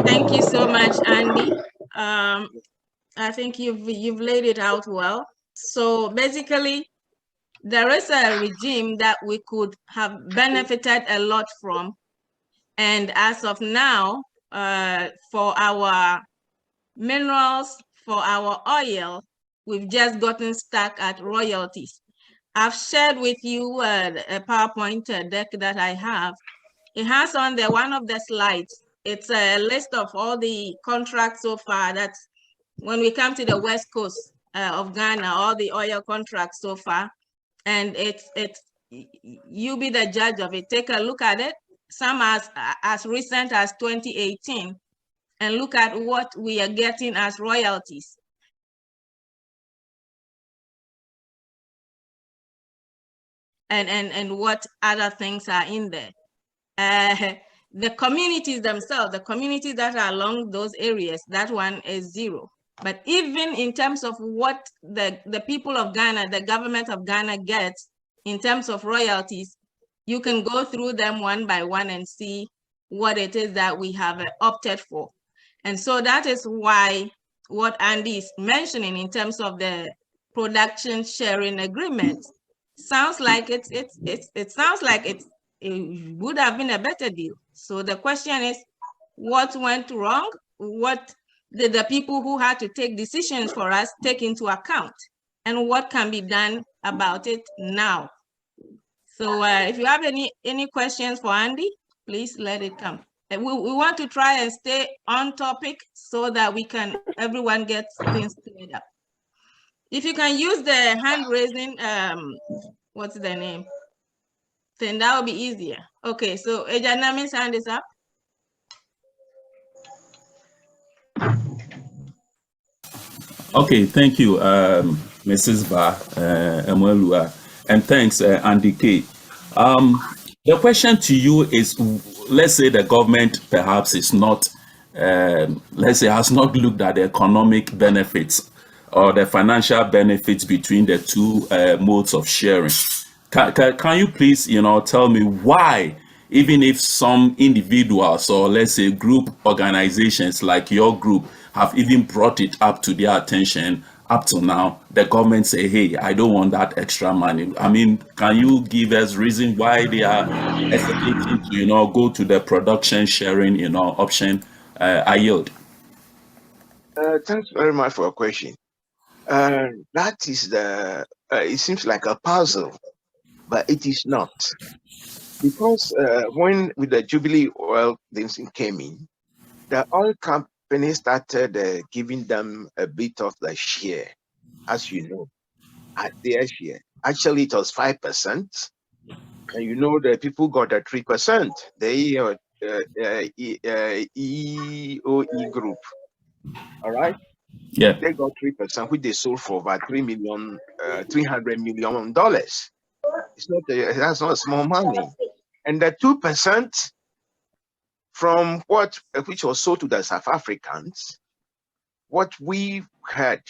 Thank you so much, Andy. I think you've laid it out well. So basically, there is a regime that we could have benefited a lot from. And as of now, for our minerals, for our oil, we've just gotten stuck at royalties. I've shared with you a PowerPoint deck that I have. It has on there one of the slides. It's a list of all the contracts so far. That's when we come to the West Coast of Ghana, all the oil contracts so far. And it's you be the judge of it. Take a look at it. Some as recent as 2018, and look at what we are getting as royalties. And what other things are in there. The communities themselves, the communities that are along those areas, that one is zero. But even in terms of what the people of Ghana, the government of Ghana gets in terms of royalties, you can go through them one by one and see what it is that we have opted for. And so that is why what Andy is mentioning in terms of the production sharing agreement sounds like it sounds like it would have been a better deal. So the question is, what went wrong? What did the people who had to take decisions for us take into account? And what can be done about it now? So if you have any questions for Andy, please let it come. We want to try and stay on topic so that everyone gets things cleared up. If you can use the hand raising, what's the name? Then that will be easier. Okay, so Ejanami's hand is up. Okay, thank you, Mrs. Ba Emwelua, and thanks, Andy K. The question to you is, let's say the government perhaps is not, let's say, has not looked at the economic benefits or the financial benefits between the two modes of sharing. Can you please, tell me why, even if some individuals or let's say group organizations like your group have even brought it up to their attention up to now, the government say, hey, I don't want that extra money. I mean, can you give us reason why they are hesitating to, go to the production sharing, option? I yield. Thanks very much for your question. That is it seems like a puzzle, but it is not. Because when with the Jubilee oil things came in, the oil company started giving them a bit of the share, as you know, at their share. Actually, it was 5%. And the people got a 3%. The EOE group. All right. Yeah. They got 3%, which they sold for about $300 million. It's not that's not small money. And the 2% from which was sold to the South Africans, what we heard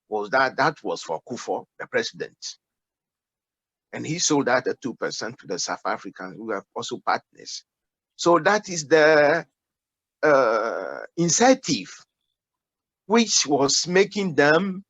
was that was for Kufuor, the president. And he sold that at 2% to the South Africans, who are also partners. So that is the incentive which was making them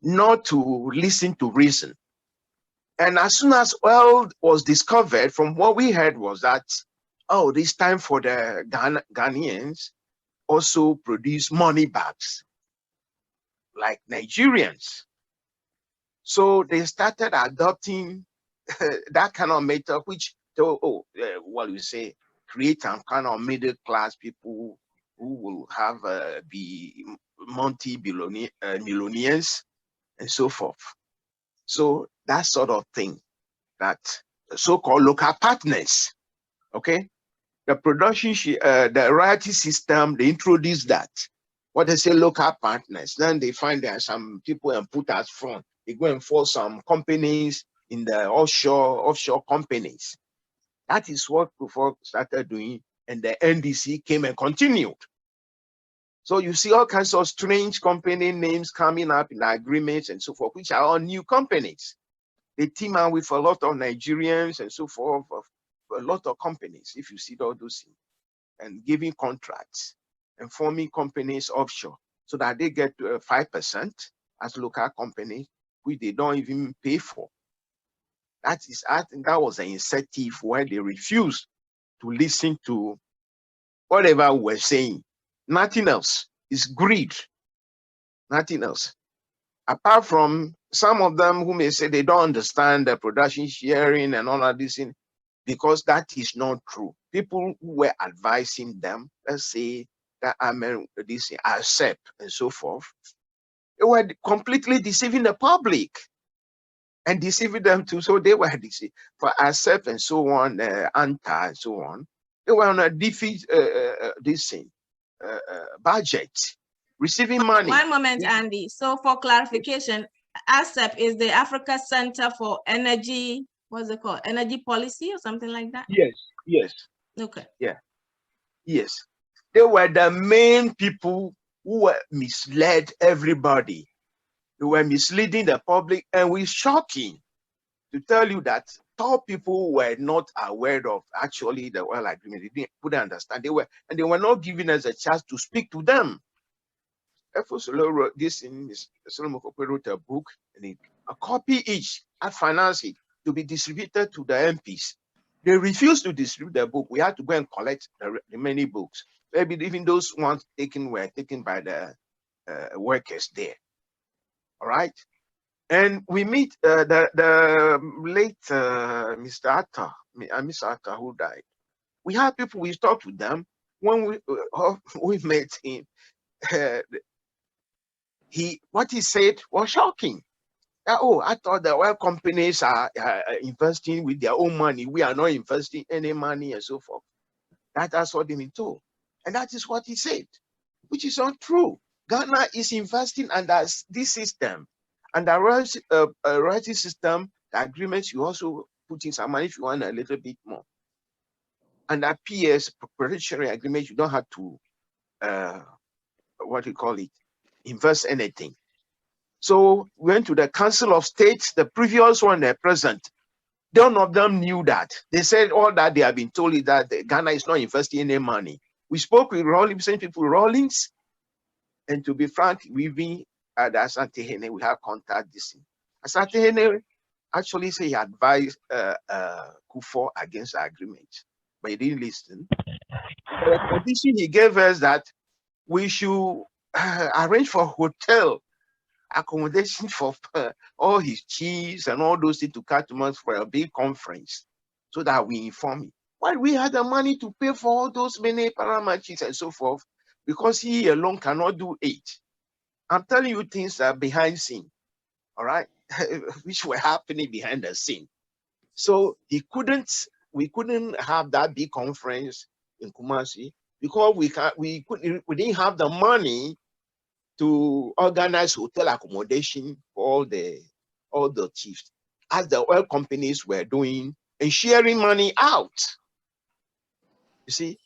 not to listen to reason. And as soon as oil was discovered, from what we heard was that, oh, this time for the Ghanaians also produce money bags like Nigerians. So they started adopting that kind of method, which, you say, create some kind of middle class people who will have be multi-millionaires and so forth. So that sort of thing, that so-called local partners, okay? The production, the royalty system, they introduced that. What they say, local partners. Then they find there are some people and put as front. They go and force some companies in the offshore companies. That is what Kufuor started doing, and the NDC came and continued. So you see all kinds of strange company names coming up in agreements and so forth, which are all new companies. They team up with a lot of Nigerians and so forth, a lot of companies, if you see all those things. and giving contracts and forming companies offshore so that they get 5% as local companies, which they don't even pay for. I think that was an incentive where they refused to listen to whatever we're saying. Nothing else. It's greed. Nothing else. Apart from some of them who may say they don't understand the production sharing and all of this, because that is not true. People who were advising them, let's say that this accept and so forth, they were completely deceiving the public and deceiving them too. So they were deceived for accept and so on, anti and so on. They were on a defeat budget, receiving money. One moment, Andy. So for clarification, ASEP is the Africa Center for Energy, what's it called? Energy Policy or something like that? Yes, yes. Okay. Yeah, yes. They were the main people who were misled everybody. They were misleading the public, and it's shocking to tell you that top people were not aware of actually the oil agreement. They couldn't understand. They were not giving us a chance to speak to them. Efosolo wrote this in Solomon wrote a book, and a copy each at finance it to be distributed to the MPs. They refused to distribute the book. We had to go and collect the many books. Maybe even those ones were taken by the workers there. All right. And we meet the late Mr. Atta, Mr. Atta, who died. We had people, we talked with them. When we met him, what he said was shocking. Oh, I thought the oil companies are investing with their own money. We are not investing any money and so forth. That's what they've been told. And that is what he said, which is untrue. Ghana is investing under this system. And the royalty system, the agreements, you also put in some money if you want a little bit more. And that PS, proprietary agreement, you don't have to, invest anything. So we went to the Council of States, the previous one, the present. None of them knew that. They said all that they have been told is that Ghana is not investing any money. We spoke with Rawlings, same people, Rawlings, and to be frank, we've been at Asante Hene, we have contact this. Asante Hene actually say he advised Kufuor against the agreement, but he didn't listen. The condition he gave us that we should arrange for hotel accommodation for all his chiefs and all those things to come to us for a big conference so that we inform him. Why we had the money to pay for all those many paramount chiefs and so forth, because he alone cannot do it. I'm telling you things that are behind scene, all right, which were happening behind the scene. So we couldn't have that big conference in Kumasi because we didn't have the money to organize hotel accommodation for all the chiefs, as the oil companies were doing and sharing money out. You see,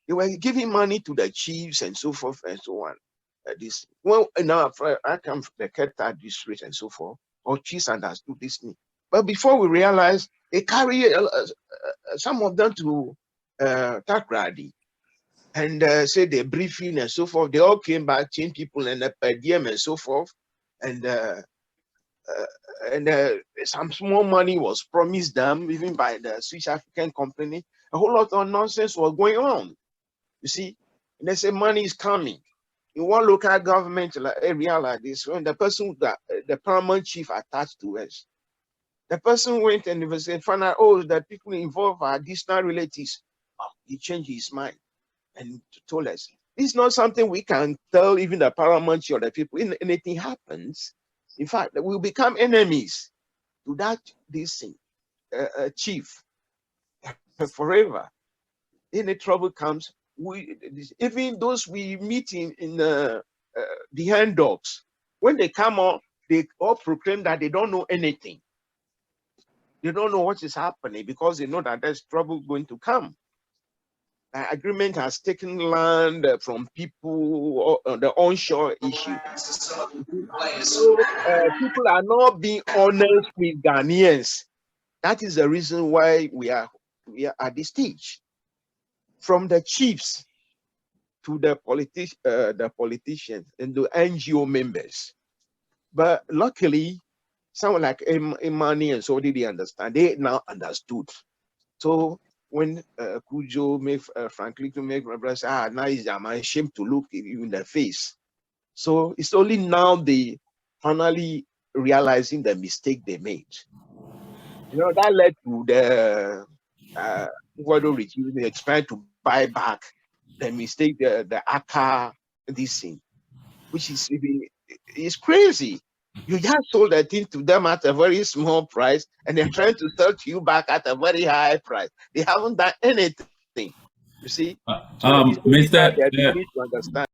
they were giving money to the chiefs and so forth and so on. Now I come from the Keta district and so forth, or chiefs understood this thing. But before we realized, they carry some of them to Takrady. And say the briefing and so forth, they all came back, changed people and per diem and so forth, and some small money was promised them even by the Swiss African company. A whole lot of nonsense was going on, you see. And they say money is coming in one local government area like this. When the person that the paramount chief attached to us, the person went and found out, oh, the people involved are distant relatives. Oh, he changed his mind and told us, it's not something we can tell even the paramount or the people. If anything happens, in fact, we'll become enemies to that chief forever. Any trouble comes, even those we meet in behind dogs, when they come on, they all proclaim that they don't know anything. They don't know what is happening because they know that there's trouble going to come. The agreement has taken land from people on the onshore issue. So people are not being honest with Ghanaians. That is the reason why we are at this stage. from the chiefs to the politicians and the NGO members. But luckily, someone like Imani and so did they understand. They now understood. So when Kujo made frankly to make my brother say, now I'm ashamed to look you in the face. So it's only now they finally realizing the mistake they made. You know, that led to the Guado regime trying to buy back the mistake, the ACA, this thing, which is crazy. You just sold that thing to them at a very small price, and they're trying to sell to you back at a very high price. They haven't done anything. You see, so it's only that they need to understand.